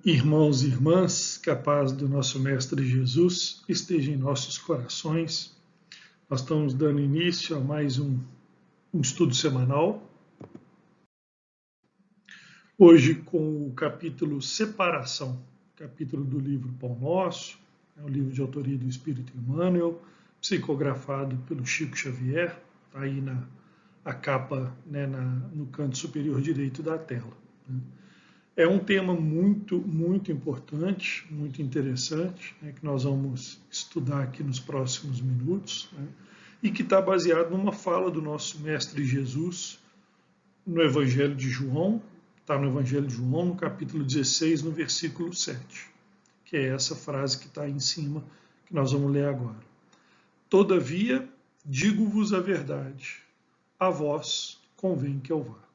Irmãos e irmãs, que a paz do nosso Mestre Jesus esteja em nossos corações. Nós estamos dando início a mais um estudo semanal. Hoje com o capítulo Separação, capítulo do livro Pão Nosso, é um livro de autoria do Espírito Emmanuel, psicografado pelo Chico Xavier, está aí a capa, no canto superior direito da tela. É um tema muito, muito importante, muito interessante, que nós vamos estudar aqui nos próximos minutos, e que está baseado numa fala do nosso Mestre Jesus no Evangelho de João, está no Evangelho de João, no capítulo 16, no versículo 7, que é essa frase que está aí em cima, que nós vamos ler agora. Todavia, digo-vos a verdade, a vós convém que eu vá.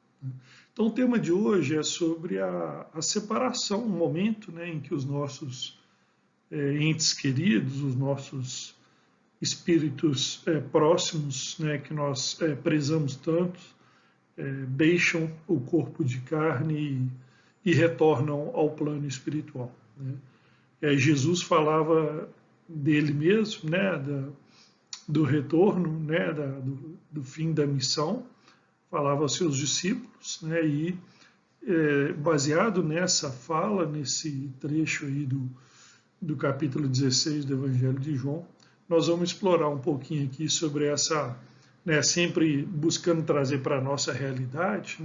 Então o tema de hoje é sobre a separação, o momento em que os nossos entes queridos, os nossos espíritos próximos, que nós prezamos tanto, deixam o corpo de carne e retornam ao plano espiritual. Jesus falava dele mesmo, do retorno, do fim da missão, falava aos seus discípulos, e baseado nessa fala, nesse trecho aí do capítulo 16 do Evangelho de João, nós vamos explorar um pouquinho aqui sobre essa, sempre buscando trazer para a nossa realidade,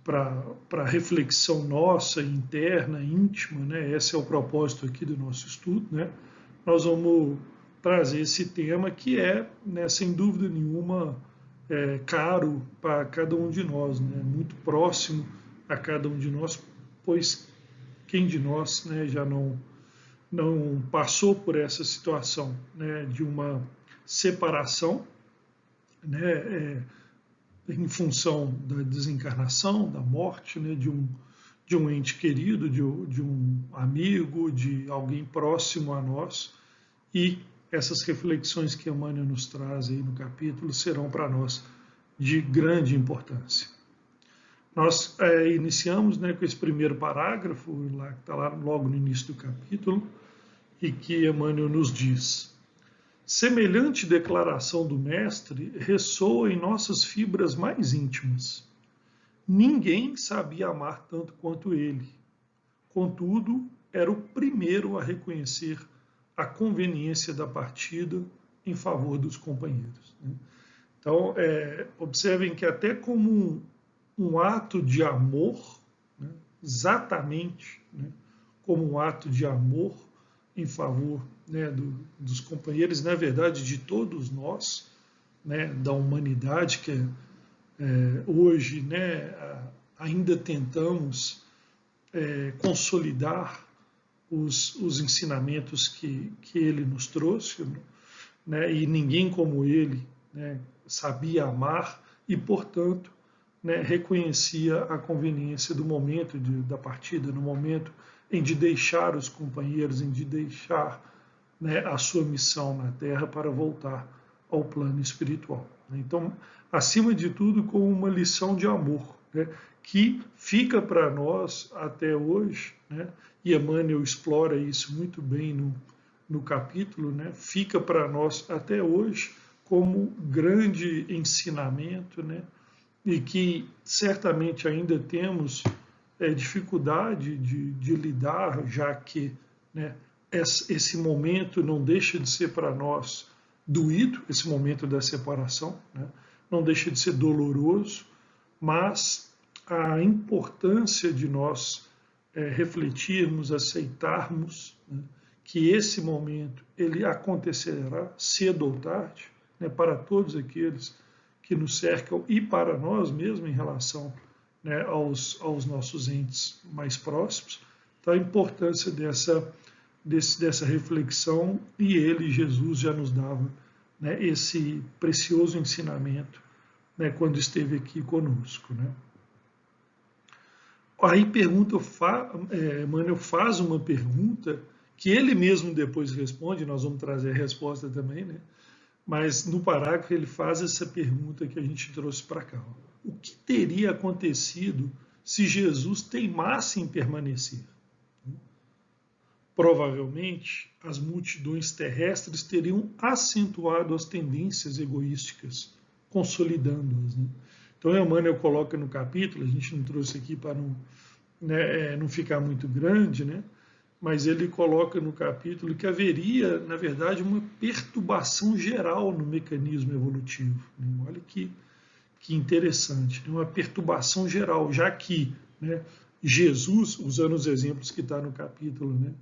para a reflexão nossa, interna, íntima, esse é o propósito aqui do nosso estudo, nós vamos trazer esse tema que é, sem dúvida nenhuma, caro para cada um de nós, muito próximo a cada um de nós, pois quem de nós já não passou por essa situação de uma separação, em função da desencarnação, da morte de um ente querido, de um amigo, de alguém próximo a nós, e essas reflexões que Emmanuel nos traz aí no capítulo serão para nós de grande importância. Nós iniciamos com esse primeiro parágrafo, que está lá logo no início do capítulo, e que Emmanuel nos diz: semelhante declaração do Mestre ressoa em nossas fibras mais íntimas. Ninguém sabia amar tanto quanto ele. Contudo, era o primeiro a reconhecer a conveniência da partida em favor dos companheiros. Então, observem que até como um ato de amor, exatamente como um ato de amor em favor dos companheiros, na verdade, de todos nós, da humanidade, que hoje ainda tentamos consolidar os ensinamentos que ele nos trouxe, e ninguém como ele sabia amar e, portanto, reconhecia a conveniência do momento da partida, no momento em de deixar os companheiros, em de deixar a sua missão na Terra para voltar ao plano espiritual. Então, acima de tudo, com uma lição de amor, que fica para nós até hoje, e Emmanuel explora isso muito bem no capítulo, fica para nós até hoje como grande ensinamento, e que certamente ainda temos dificuldade de lidar, já que esse momento não deixa de ser para nós doído, esse momento da separação, não deixa de ser doloroso, mas a importância de nós refletirmos, aceitarmos que esse momento ele acontecerá cedo ou tarde, para todos aqueles que nos cercam e para nós mesmos em relação aos nossos entes mais próximos. Então, a importância dessa reflexão, e ele, Jesus, já nos dava esse precioso ensinamento quando esteve aqui conosco. Aí Emmanuel faz uma pergunta que ele mesmo depois responde, nós vamos trazer a resposta também, mas no parágrafo ele faz essa pergunta que a gente trouxe para cá. O que teria acontecido se Jesus teimasse em permanecer? provavelmente as multidões terrestres teriam acentuado as tendências egoísticas, consolidando-as. Né? Então, Emmanuel coloca no capítulo, a gente não trouxe aqui para não, né, não ficar muito grande, né? Mas ele coloca no capítulo que haveria, na verdade, uma perturbação geral no mecanismo evolutivo. Né? Olha que interessante, uma perturbação geral, já que, né, Jesus, usando os exemplos que está no capítulo, né,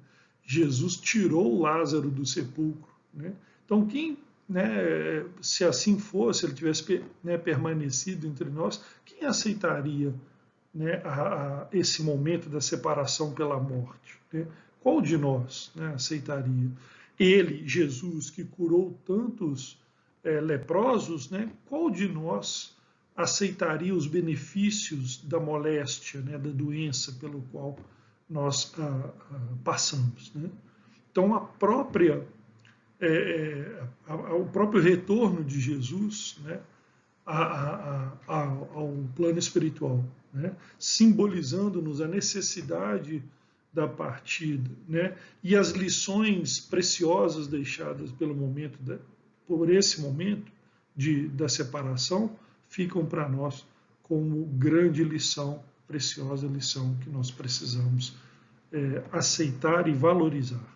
Jesus tirou Lázaro do sepulcro. Né? Então, quem, né, se assim fosse, ele tivesse, né, permanecido entre nós, quem aceitaria, né, esse momento da separação pela morte? Né? Qual de nós, né, aceitaria? Ele, Jesus, que curou tantos leprosos, né, qual de nós aceitaria os benefícios da moléstia, né, da doença pelo qual nós passamos? Né? Então, o próprio retorno de Jesus, né, ao plano espiritual, né, simbolizando-nos a necessidade da partida, né, e as lições preciosas deixadas por esse momento da separação ficam para nós como grande lição, preciosa lição que nós precisamos aceitar e valorizar.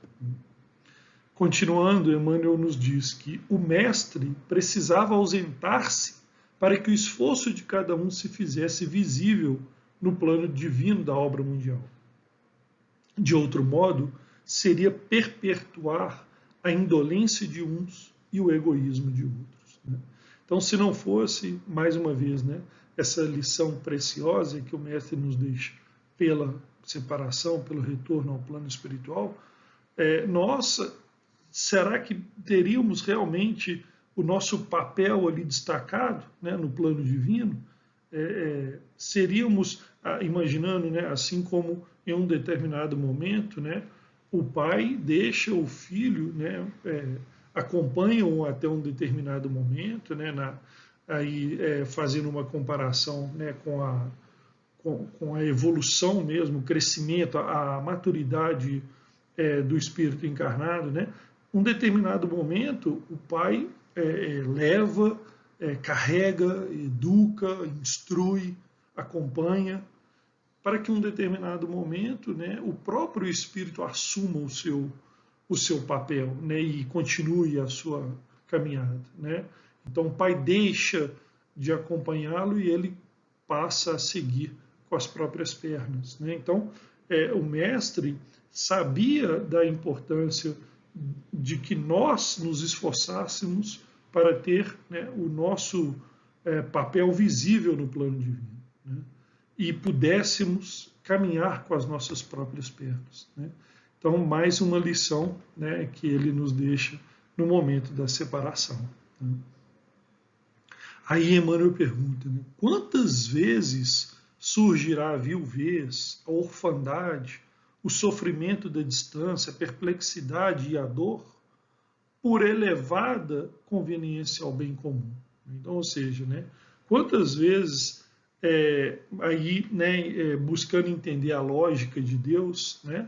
Continuando, Emmanuel nos diz que o mestre precisava ausentar-se para que o esforço de cada um se fizesse visível no plano divino da obra mundial. De outro modo, seria perpetuar a indolência de uns e o egoísmo de outros. Né? Então, se não fosse, mais uma vez, né, essa lição preciosa que o mestre nos deixa pela separação, pelo retorno ao plano espiritual, será que teríamos realmente o nosso papel ali destacado, né, no plano divino? Seríamos, imaginando, né, assim como em um determinado momento, né, o pai deixa o filho, né, acompanham até um determinado momento, né, fazendo uma comparação, né, com a evolução mesmo, o crescimento, a maturidade do espírito encarnado, né? Um determinado momento, o pai leva, carrega, educa, instrui, acompanha, para que em um determinado momento, né, o próprio espírito assuma o seu papel, né, e continue a sua caminhada. Né? Então o pai deixa de acompanhá-lo e ele passa a seguir com as próprias pernas. Né? Então o mestre sabia da importância de que nós nos esforçássemos para ter, né, o nosso papel visível no plano divino, né, e pudéssemos caminhar com as nossas próprias pernas. Né. Então, mais uma lição, né, que ele nos deixa no momento da separação. Né. Aí Emmanuel pergunta, né, quantas vezes surgirá a viuvez, a orfandade, o sofrimento da distância, a perplexidade e a dor, por elevada conveniência ao bem comum. Então, ou seja, né, quantas vezes, aí, né, buscando entender a lógica de Deus, né,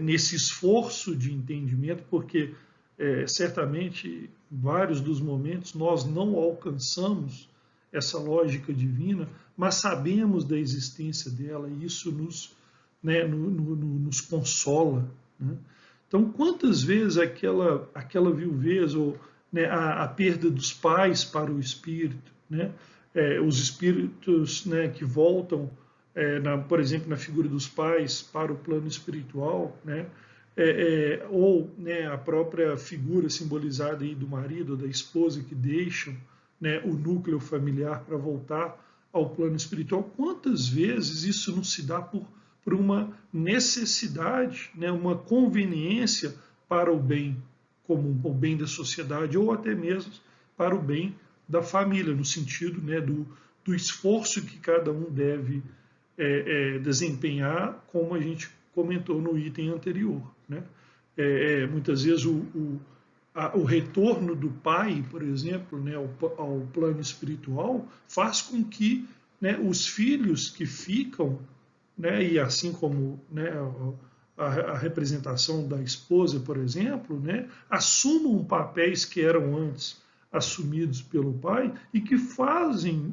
nesse esforço de entendimento, porque certamente vários dos momentos nós não alcançamos essa lógica divina, mas sabemos da existência dela e isso nos, né, nos consola. Né? Então, quantas vezes aquela viuvez ou, né, a perda dos pais para o espírito, né, os espíritos, né, que voltam, por exemplo, na figura dos pais para o plano espiritual, né, ou, né, a própria figura simbolizada aí do marido ou da esposa que deixam, né, o núcleo familiar para voltar ao plano espiritual. Quantas vezes isso não se dá por uma necessidade, né, uma conveniência para o bem comum, o bem da sociedade, ou até mesmo para o bem da família, no sentido, né, do esforço que cada um deve desempenhar, como a gente comentou no item anterior. Né? Muitas vezes o retorno do pai, por exemplo, né, ao plano espiritual, faz com que, né, os filhos que ficam, né, e assim como, né, a representação da esposa, por exemplo, né, assumam papéis que eram antes assumidos pelo pai e que fazem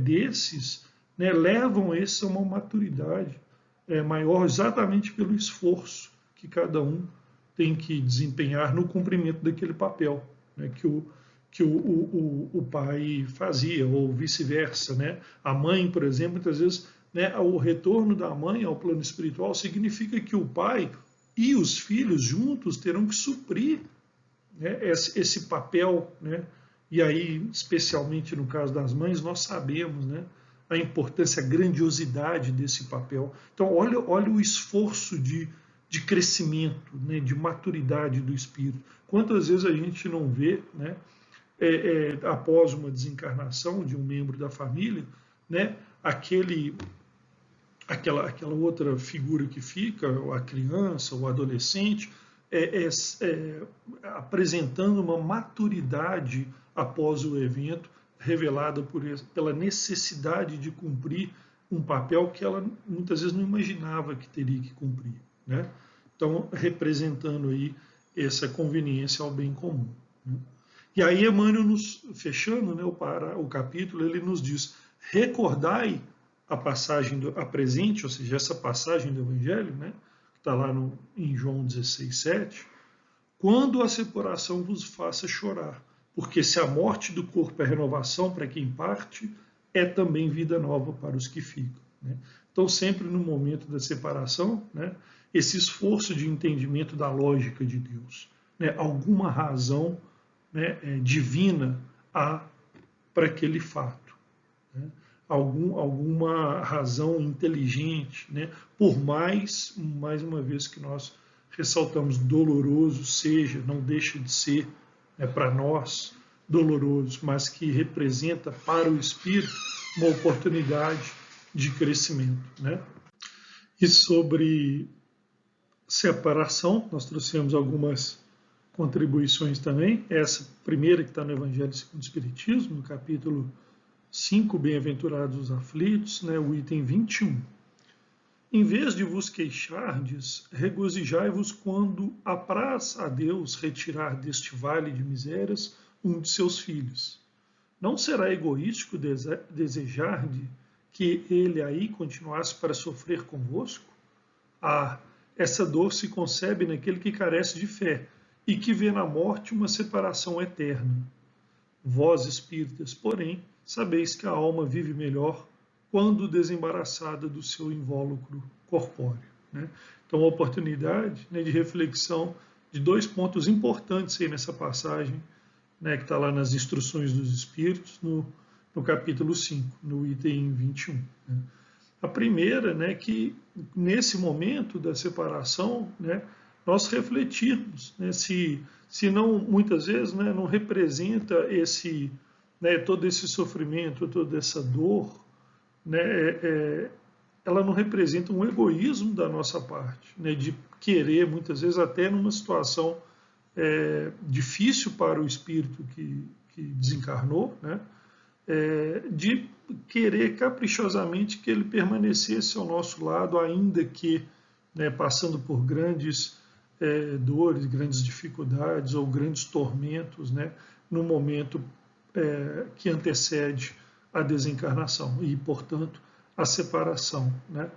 desses, né, levam esse a uma maturidade maior exatamente pelo esforço que cada um tem que desempenhar no cumprimento daquele papel, né, que o pai fazia, ou vice-versa. Né? A mãe, por exemplo, muitas vezes, né, o retorno da mãe ao plano espiritual significa que o pai e os filhos juntos terão que suprir, né, esse papel, né? E aí, especialmente no caso das mães, nós sabemos, né, a importância, a grandiosidade desse papel. Então, olha o esforço de crescimento, né, de maturidade do espírito. Quantas vezes a gente não vê, né, após uma desencarnação de um membro da família, né, aquela outra figura que fica, a criança, o adolescente, apresentando uma maturidade após o evento, revelada pela necessidade de cumprir um papel que ela muitas vezes não imaginava que teria que cumprir. Né? Então, representando aí essa conveniência ao bem comum. Né? E aí Emmanuel, fechando, né, o capítulo, ele nos diz: recordai a passagem, a presente, ou seja, essa passagem do Evangelho, né, que está lá em João 16:7, quando a separação vos faça chorar, porque se a morte do corpo é renovação para quem parte, é também vida nova para os que ficam. Né? Então, sempre no momento da separação, né, esse esforço de entendimento da lógica de Deus, né, alguma razão, né, divina há para aquele fato. Né? Alguma razão inteligente, né? Por mais uma vez que nós ressaltamos, doloroso seja, não deixa de ser, né, para nós doloroso, mas que representa para o espírito uma oportunidade de crescimento. Né? E sobre separação, nós trouxemos algumas contribuições também. Essa primeira que está no Evangelho segundo o Espiritismo, no capítulo 5, Bem-aventurados os aflitos, né, o item 21. Em vez de vos queixardes, regozijai-vos quando apraz a Deus retirar deste vale de misérias um de seus filhos. Não será egoístico desejar que ele aí continuasse para sofrer convosco? Essa dor se concebe naquele que carece de fé e que vê na morte uma separação eterna. Vós, espíritas, porém, sabeis que a alma vive melhor quando desembaraçada do seu invólucro corpóreo. Né? Então, a oportunidade, né, de reflexão de dois pontos importantes aí nessa passagem, né, que está lá nas Instruções dos Espíritos, no capítulo 5, no item 21. Né? A primeira, né, que nesse momento da separação, né, nós refletirmos, né, se não, muitas vezes, né, não representa todo esse sofrimento, toda essa dor, né, ela não representa um egoísmo da nossa parte, né, de querer, muitas vezes, até numa situação difícil para o espírito que desencarnou, né, de querer caprichosamente que ele permanecesse ao nosso lado, ainda que, né, passando por grandes dores, grandes dificuldades ou grandes tormentos, né, no momento que antecede a desencarnação e, portanto, a separação. Né?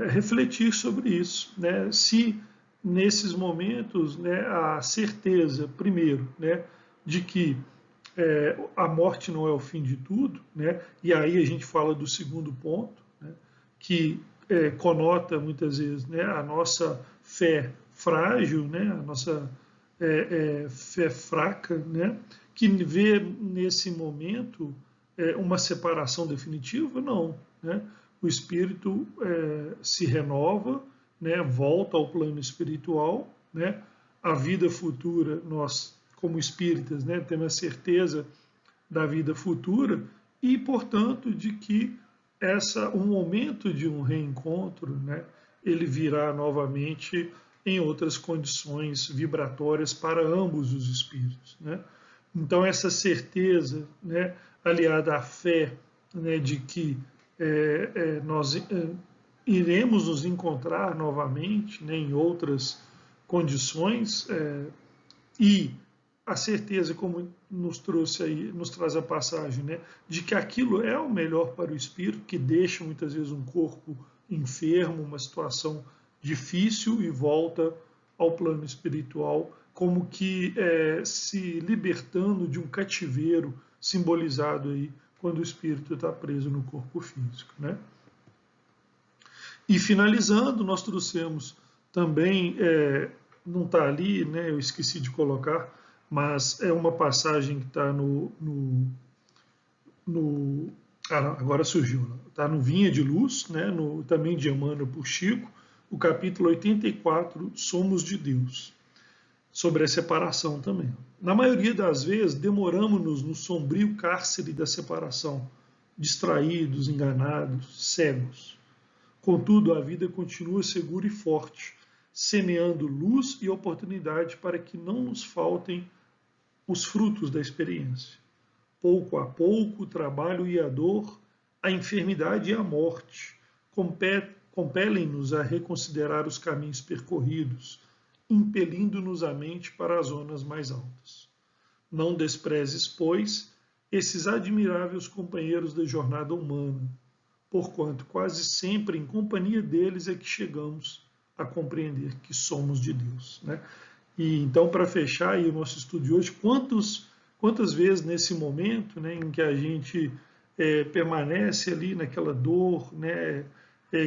Refletir sobre isso. Né? Se nesses momentos, né, a certeza, primeiro, né, de que a morte não é o fim de tudo, né? E aí a gente fala do segundo ponto, né, que conota muitas vezes, né, a nossa fé frágil, né, a nossa fé fraca, né, que vê nesse momento uma separação definitiva, não. Né? O espírito se renova, né, volta ao plano espiritual, né? A vida futura, nós, como espíritas, né, temos a certeza da vida futura e, portanto, de que um momento de um reencontro, né, ele virá novamente em outras condições vibratórias para ambos os espíritos. Né? Então, essa certeza, né, aliada à fé, né, de que nós iremos nos encontrar novamente, né, em outras condições, e a certeza, como nos trouxe aí, nos traz a passagem, né, de que aquilo é o melhor para o espírito, que deixa muitas vezes um corpo enfermo, uma situação difícil e volta ao plano espiritual, como que se libertando de um cativeiro simbolizado aí quando o espírito está preso no corpo físico, né? E finalizando, nós trouxemos também, não está ali, né, eu esqueci de colocar, mas é uma passagem que está agora surgiu, está no Vinha de Luz, né, também de Emmanuel por Chico, o capítulo 84, Somos de Deus, sobre a separação também. Na maioria das vezes, demoramos-nos no sombrio cárcere da separação, distraídos, enganados, cegos. Contudo, a vida continua segura e forte, semeando luz e oportunidade para que não nos faltem os frutos da experiência. Pouco a pouco, o trabalho e a dor, a enfermidade e a morte compelem-nos a reconsiderar os caminhos percorridos, impelindo-nos a mente para as zonas mais altas. Não desprezes, pois, esses admiráveis companheiros da jornada humana, porquanto quase sempre em companhia deles é que chegamos a compreender que somos de Deus, né? E então, para fechar aí o nosso estudo de hoje, quantas vezes nesse momento, né, em que a gente permanece ali naquela dor, né,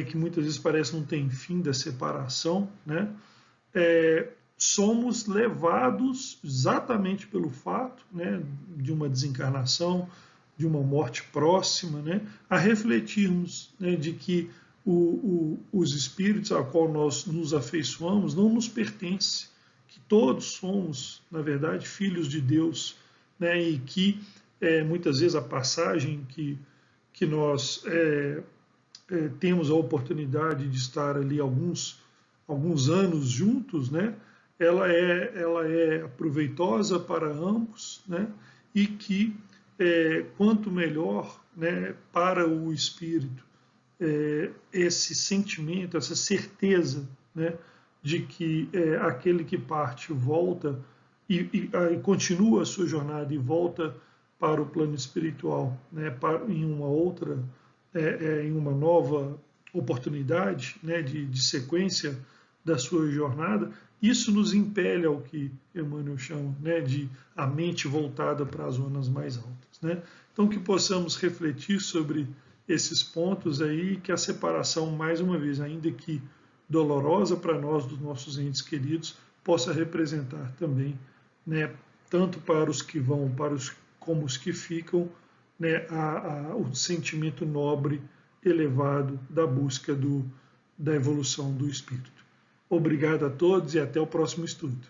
que muitas vezes parece não tem fim da separação, né, somos levados exatamente pelo fato, né, de uma desencarnação, de uma morte próxima, né, a refletirmos, né, de que os espíritos a qual nós nos afeiçoamos não nos pertencem, que todos somos, na verdade, filhos de Deus, né, e que muitas vezes a passagem que nós temos a oportunidade de estar ali alguns anos juntos, né, ela é proveitosa para ambos, né, e que quanto melhor, né, para o espírito esse sentimento, essa certeza, né, de que aquele que parte volta e continua a sua jornada e volta para o plano espiritual, né, em uma outra, em uma nova oportunidade, né, de sequência da sua jornada, isso nos impele ao que Emmanuel chama, né, de a mente voltada para as zonas mais altas, né? Então que possamos refletir sobre esses pontos aí, que a separação, mais uma vez, ainda que dolorosa para nós dos nossos entes queridos, possa representar também, né, tanto para os que vão, como os que ficam, né, o sentimento nobre, elevado da busca da evolução do espírito. Obrigado a todos e até o próximo estudo.